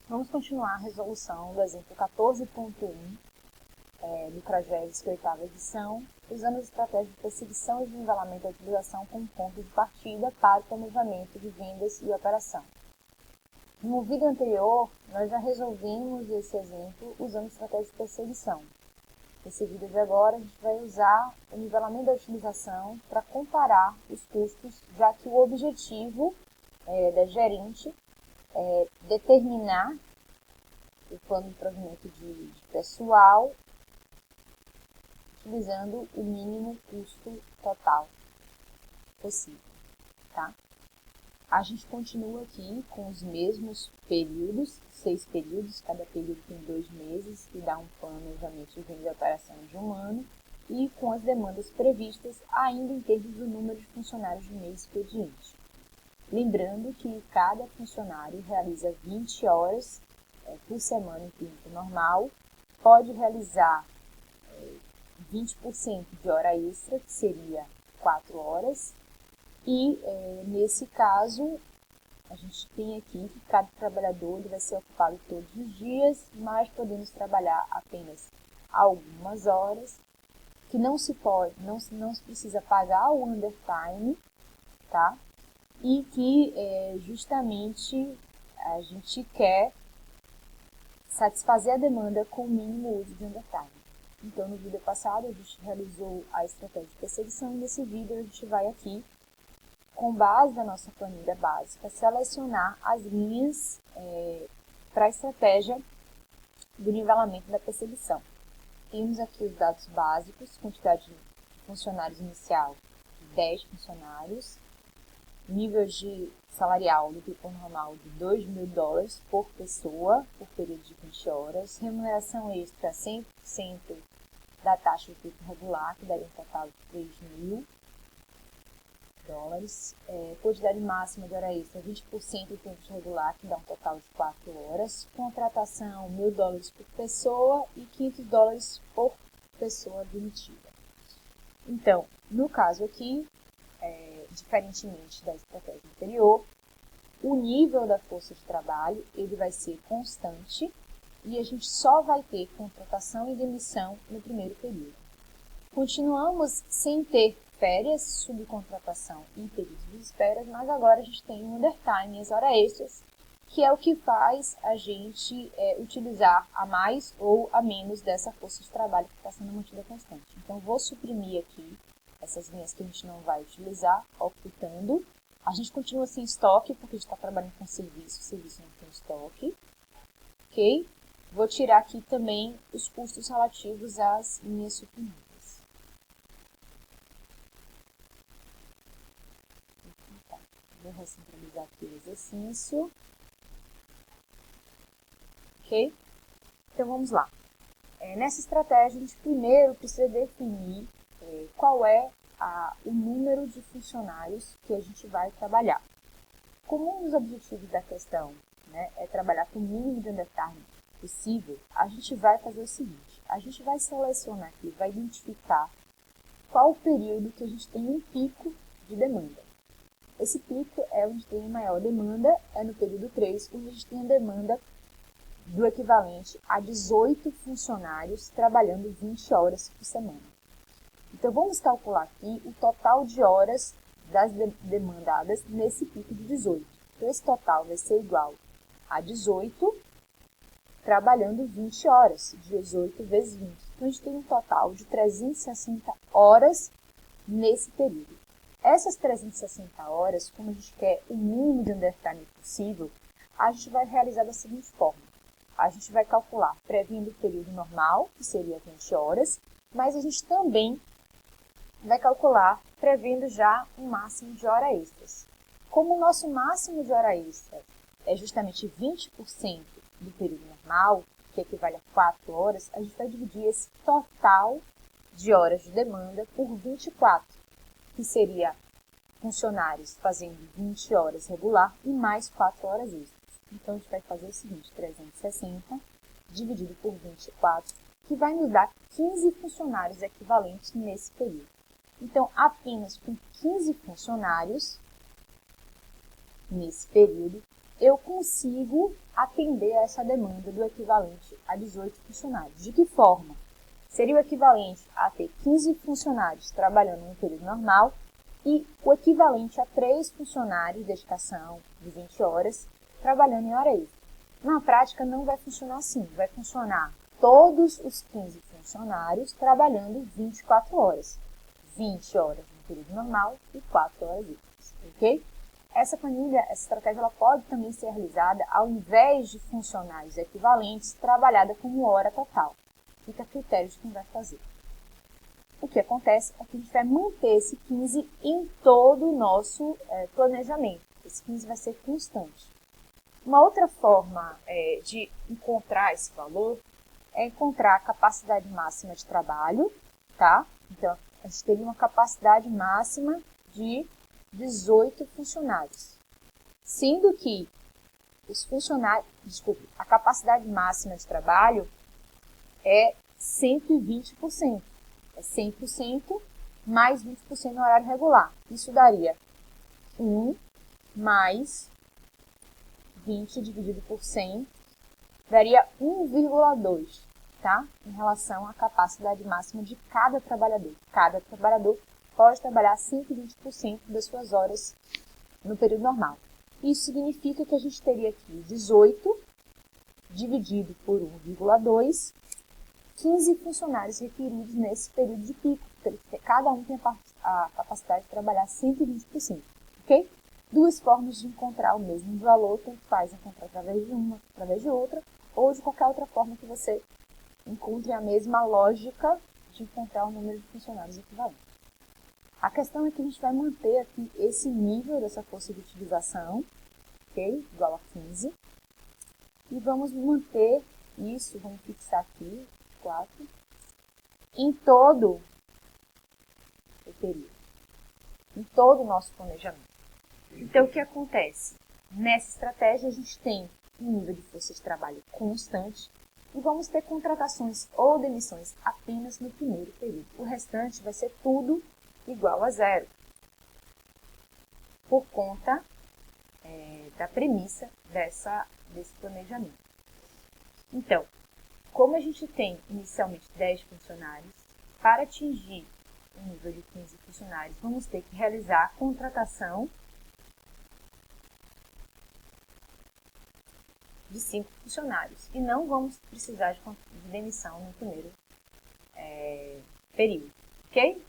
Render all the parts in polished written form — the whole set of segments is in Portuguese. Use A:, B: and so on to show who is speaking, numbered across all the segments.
A: Vamos continuar a resolução do exemplo 14.1 do CRAGES, que é a oitava edição, usando as estratégias de perseguição e de nivelamento da utilização como ponto de partida para o planejamento de vendas e operação. No vídeo anterior, nós já resolvemos esse exemplo usando a estratégia de perseguição. Nesse vídeo de agora, a gente vai usar o nivelamento da utilização para comparar os custos, já que o objetivo da gerente é determinar o plano de provimento de pessoal utilizando o mínimo custo total possível, tá? A gente continua aqui com os mesmos períodos, 6 períodos, cada período tem 2 meses, e dá um planejamento de venda e operação de um ano, e com as demandas previstas ainda em termos do número de funcionários do mês expediente. Lembrando que cada funcionário realiza 20 horas por semana em tempo normal, pode realizar 20% de hora extra, que seria 4 horas, e nesse caso, a gente tem aqui que cada trabalhador vai ser ocupado todos os dias, mas podemos trabalhar apenas algumas horas, que não se precisa pagar o undertime, tá? E que justamente a gente quer satisfazer a demanda com o mínimo uso de undertime. Então, no vídeo passado, a gente realizou a estratégia de perseguição, e nesse vídeo a gente vai aqui, com base na nossa planilha básica, selecionar as linhas para a estratégia do nivelamento da perseguição. Temos aqui os dados básicos, quantidade de funcionários inicial, 10 funcionários, nível de salarial do tipo normal de $2.000 por pessoa, por período de 20 horas, remuneração extra 100% da taxa do tipo regular, que daria um total de $3.000, quantidade máxima de hora extra 20% do tempo regular, que dá um total de 4 horas, contratação $1.000 por pessoa e $500 por pessoa demitida. Então, no caso aqui, diferentemente da estratégia anterior, o nível da força de trabalho ele vai ser constante e a gente só vai ter contratação e demissão no primeiro período. Continuamos sem ter férias, subcontratação e períodos de espera, mas agora a gente tem o undertime e as horas extras, que é o que faz a gente utilizar a mais ou a menos dessa força de trabalho que está sendo mantida constante. Então, vou suprimir aqui essas linhas que a gente não vai utilizar, ocultando. A gente continua sem estoque, porque a gente está trabalhando com serviço, o serviço não tem estoque. Ok? Vou tirar aqui também os custos relativos às linhas suprimidas. Vou recentralizar aqui o exercício. Ok? Então, vamos lá. Nessa estratégia, a gente primeiro precisa definir qual é o número de funcionários que a gente vai trabalhar. Como um dos objetivos da questão é trabalhar com o mínimo de undertime possível, a gente vai fazer o seguinte: a gente vai selecionar aqui, vai identificar qual o período que a gente tem um pico de demanda. Esse pico é onde tem a maior demanda, é no período 3, onde a gente tem a demanda do equivalente a 18 funcionários trabalhando 20 horas por semana. Então, vamos calcular aqui o total de horas das demandadas nesse pico de 18. Então, esse total vai ser igual a 18 trabalhando 20 horas, 18 vezes 20. Então, a gente tem um total de 360 horas nesse período. Essas 360 horas, como a gente quer o mínimo de undertime possível, a gente vai realizar da seguinte forma. A gente vai calcular prevendo o período normal, que seria 20 horas, mas a gente também vai calcular prevendo já um máximo de hora extras. Como o nosso máximo de hora extra é justamente 20% do período normal, que equivale a 4 horas, a gente vai dividir esse total de horas de demanda por 24, que seria funcionários fazendo 20 horas regular e mais 4 horas extras. Então, a gente vai fazer o seguinte: 360 dividido por 24, que vai nos dar 15 funcionários equivalentes nesse período. Então, apenas com 15 funcionários nesse período, eu consigo atender a essa demanda do equivalente a 18 funcionários. De que forma? Seria o equivalente a ter 15 funcionários trabalhando no período normal e o equivalente a 3 funcionários de dedicação de 20 horas trabalhando em hora extra. Na prática não vai funcionar assim, vai funcionar todos os 15 funcionários trabalhando 24 horas. 20 horas no período normal e 4 horas extras, ok? Essa planilha, essa estratégia, ela pode também ser realizada ao invés de funcionários equivalentes, trabalhada como hora total. Fica a critério de quem vai fazer. O que acontece é que a gente vai manter esse 15 em todo o nosso planejamento. Esse 15 vai ser constante. Uma outra forma de encontrar esse valor é encontrar a capacidade máxima de trabalho, tá? Então, a gente teria uma capacidade máxima de 18 funcionários, sendo que a capacidade máxima de trabalho é 120%. É 100% mais 20% no horário regular. Isso daria 1 mais 20 dividido por 100, daria 1,2, tá? Em relação à capacidade máxima de cada trabalhador. Cada trabalhador pode trabalhar 120% das suas horas no período normal. Isso significa que a gente teria aqui 18 dividido por 1,2, 15 funcionários requeridos nesse período de pico. Cada um tem a capacidade de trabalhar 120%, ok? Duas formas de encontrar o mesmo valor, tanto faz encontrar através de uma, através de outra, ou de qualquer outra forma que você encontre a mesma lógica de encontrar o número de funcionários equivalentes. A questão é que a gente vai manter aqui esse nível dessa força de utilização, ok? Igual a 15. E vamos manter isso, vamos fixar aqui, 4, em todo o período, em todo o nosso planejamento. Então, o que acontece? Nessa estratégia, a gente tem um nível de força de trabalho constante e vamos ter contratações ou demissões apenas no primeiro período. O restante vai ser tudo igual a zero, por conta da premissa desse planejamento. Então, como a gente tem inicialmente 10 funcionários, para atingir um nível de 15 funcionários, vamos ter que realizar a contratação de 5 funcionários e não vamos precisar de demissão no primeiro período, ok?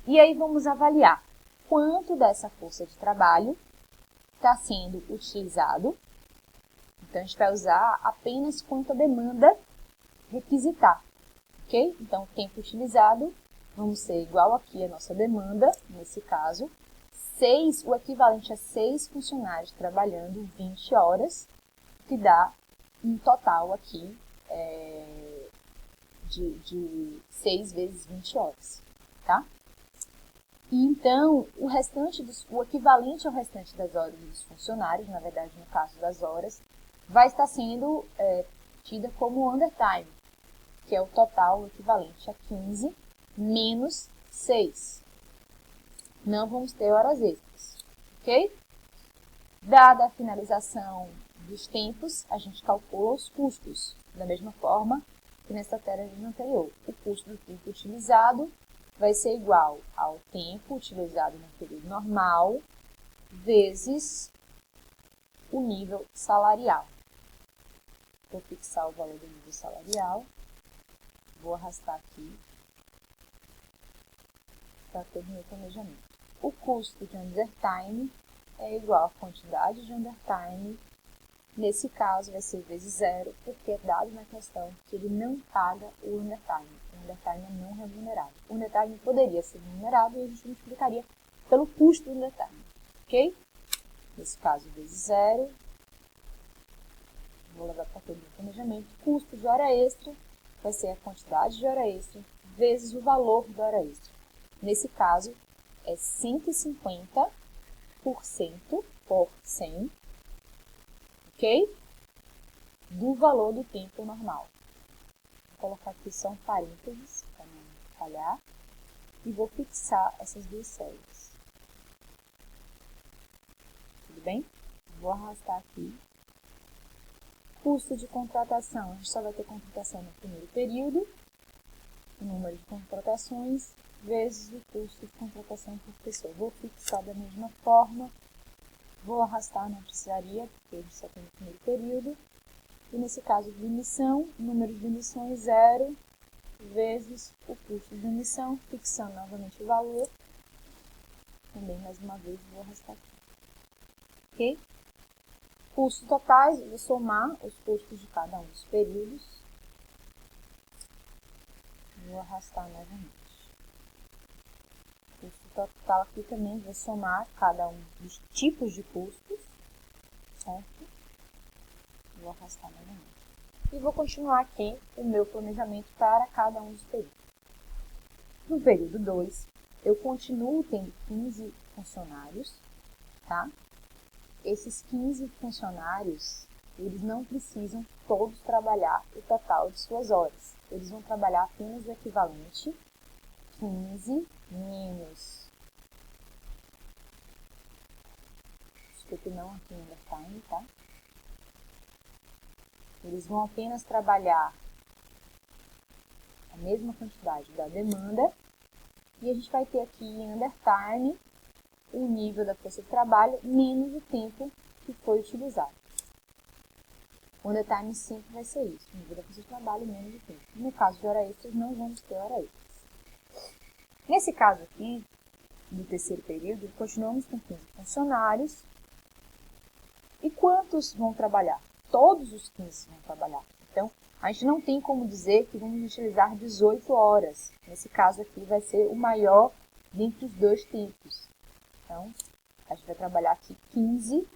A: E aí vamos avaliar quanto dessa força de trabalho está sendo utilizado. Então, a gente vai usar apenas quanto a demanda requisitar, ok? Então, o tempo utilizado, vamos ser igual aqui a nossa demanda, nesse caso, o equivalente a 6 funcionários trabalhando 20 horas, que dá um total aqui de 6 vezes 20 horas, tá? E então, o equivalente ao restante das horas dos funcionários, na verdade, no caso das horas, vai estar sendo tida como undertime, que é o total equivalente a 15 menos 6. Não vamos ter horas extras, ok? Dada a finalização dos tempos, a gente calcula os custos, da mesma forma que na estratégia anterior. O custo do tempo utilizado vai ser igual ao tempo utilizado no período normal vezes o nível salarial. Vou fixar o valor do nível salarial, vou arrastar aqui para ter o meu planejamento. O custo de undertime é igual à quantidade de undertime. Nesse caso, vai ser vezes 0, porque é dado na questão que ele não paga o undertime. O undertime é não remunerado. O undertime poderia ser remunerado e a gente multiplicaria pelo custo do undertime, ok? Nesse caso, vezes 0. Vou levar para todo o planejamento. Custo de hora extra vai ser a quantidade de hora extra vezes o valor da hora extra. Nesse caso, é 150% por 100, ok? Do valor do tempo normal. Vou colocar aqui só um parênteses para não falhar e vou fixar essas duas séries. Tudo bem? vou arrastar aqui. Custo de contratação, a gente só vai ter contratação no primeiro período, o número de contratações, vezes o custo de contratação por pessoa. Vou fixar da mesma forma, vou arrastar, não precisaria, porque a gente só tem no primeiro período. E nesse caso de emissão, o número de emissões 0, vezes o custo de emissão, fixando novamente o valor. Também, mais uma vez, vou arrastar aqui. Ok? Custos totais, vou somar os custos de cada um dos períodos. Vou arrastar novamente. Custo total aqui também, vou somar cada um dos tipos de custos, certo? Vou arrastar novamente. E vou continuar aqui o meu planejamento para cada um dos períodos. No período 2, eu continuo tendo 15 funcionários, tá? Esses 15 funcionários, eles não precisam todos trabalhar o total de suas horas. Eles vão trabalhar apenas o equivalente 15 menos. Desculpe, não aqui no overtime, tá? Eles vão apenas trabalhar a mesma quantidade da demanda e a gente vai ter aqui em undertime o nível da força de trabalho menos o tempo que foi utilizado. O undertime sempre vai ser isso, o nível da força de trabalho menos o tempo. No caso de hora extras, não vamos ter hora extras. Nesse caso aqui, do terceiro período, continuamos com 15 funcionários. E quantos vão trabalhar? Todos os 15 vão trabalhar. Então, a gente não tem como dizer que vamos utilizar 18 horas. Nesse caso aqui, vai ser o maior dentre os dois tempos. Então, a gente vai trabalhar aqui 15,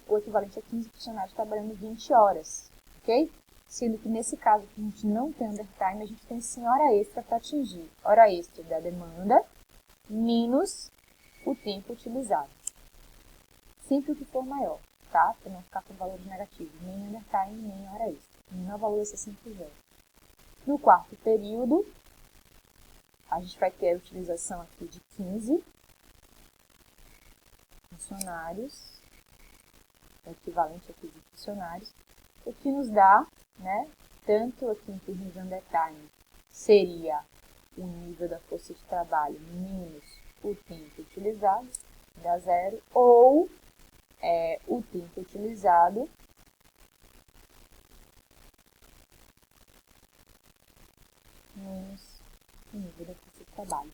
A: o equivalente a 15 funcionários trabalhando 20 horas, ok? Sendo que nesse caso, que a gente não tem undertime, a gente tem sim hora extra para atingir. Hora extra da demanda menos o tempo utilizado. Sempre o que for maior, tá? Para não ficar com valores negativos, nem undertime, nem hora extra. O menor valor vai ser sempre zero. No quarto período, a gente vai ter a utilização aqui de 15 funcionários, o equivalente a 15 funcionários, o que nos dá, né, tanto aqui em termos de undertime, seria o nível da força de trabalho menos o tempo utilizado, dá zero, ou o tempo utilizado menos o nível da força de trabalho.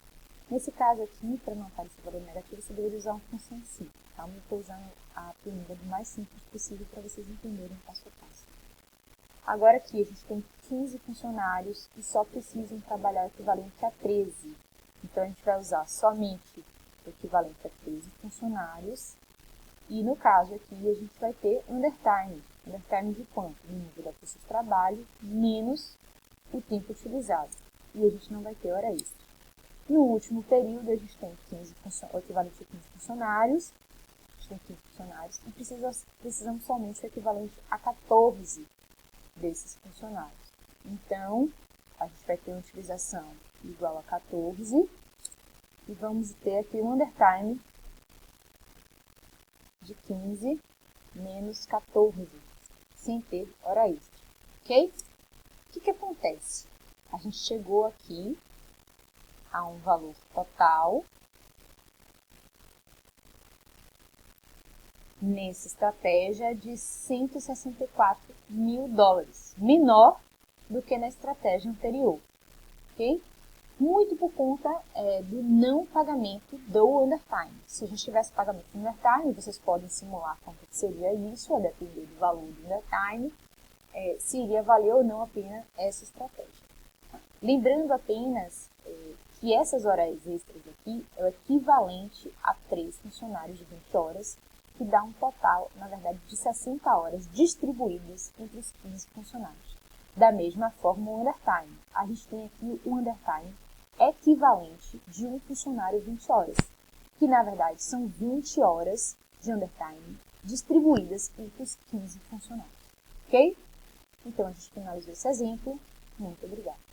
A: Nesse caso aqui, para não aparecer valor negativo, você deveria usar uma função simples. Tá? Eu estou usando a planilha do mais simples possível para vocês entenderem passo a passo. Agora aqui a gente tem 15 funcionários que só precisam trabalhar o equivalente a 13. Então a gente vai usar somente o equivalente a 13 funcionários. E no caso aqui a gente vai ter undertime. Undertime de quanto? O nível da força de trabalho menos o tempo utilizado. E a gente não vai ter hora extra. No último período, a gente tem o equivalente a 15 funcionários. A gente tem 15 funcionários e precisamos somente o equivalente a 14 desses funcionários. Então, a gente vai ter uma utilização igual a 14 e vamos ter aqui um undertime de 15 menos 14, sem ter hora extra. Ok? O que acontece? A gente chegou aqui a um valor total nessa estratégia de 164 mil dólares, menor do que na estratégia anterior, ok? Muito por conta do não pagamento do undertime. Se a gente tivesse pagamento do undertime, vocês podem simular quanto seria isso, a depender do valor do undertime, se iria valer ou não a pena essa estratégia. Lembrando apenas que essas horas extras aqui é o equivalente a 3 funcionários de 20 horas, que dá um total, na verdade, de 60 horas distribuídas entre os 15 funcionários. Da mesma forma, o undertime. A gente tem aqui o undertime equivalente de um funcionário 20 horas, que na verdade são 20 horas de undertime distribuídas entre os 15 funcionários. Ok? Então, a gente finalizou esse exemplo. Muito obrigada.